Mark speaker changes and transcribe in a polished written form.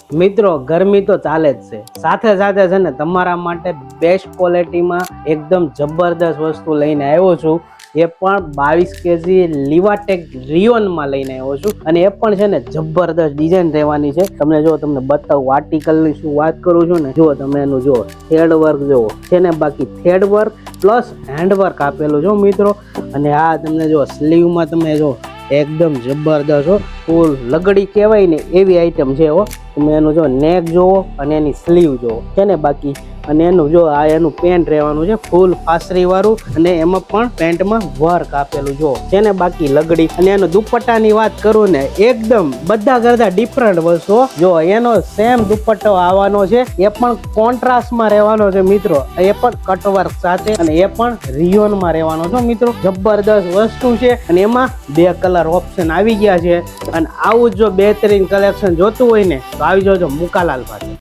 Speaker 1: મિત્રો ગરમી તો ચાલે જ છે, સાથે સાથે છે ને તમારા માટે બેસ્ટ ક્વોલિટીમાં એકદમ જબરદસ્ત વસ્તુ લઈને આવ્યો છું. એ પણ 22 કેજી લીવાટેક રિયોનમાં લઈને આવ્યો છું અને એ પણ છે ને જબરદસ્ત ડિઝાઇન રહેવાની છે. તમને જો તમને બતાવું આર્ટિકલની શું વાત કરું છું ને, જો તમે એનું જો થ્રેડ વર્ક જોવો છે ને, બાકી thread work plus hand work આપેલું જો મિત્રો. અને આ તમને જો સ્લીવમાં તમે જો એકદમ જબરદસ્ત હો, ફૂલ લગડી કહેવાય ને એવી આઈટમ છે હો. તમે એનું જો નેક જોવો અને એની સ્લીવ જોવો છે ને, બાકી અને એનું જો આ એનું પેન્ટ રહેવાનું છે ફૂલ ફાસરી વાળું અને એમાં પણ પેન્ટમાં વર્ક આપેલું જો છે ને, બાકી લગડી. અને એનો દુપટ્ટાની વાત કરું ને, એકદમ બધા કરતા ડિફરન્ટ વસ્તુ જો એનો સેમ દુપટ્ટો આવવાનો છે, એ પણ કોન્ટ્રાસ્ટમાં રહેવાનો છે મિત્રો, એ પણ કટવર્ક સાથે અને એ પણ રિયોનમાં રહેવાનો છે મિત્રો. જબરદસ્ત વસ્તુ છે અને એમાં 2 કલર ઓપ્શન આવી ગયા છે. અને આવું જો બહેતરીન કલેક્શન જોતું હોય ને તો આવી જજો મુકાલાલ પાસે.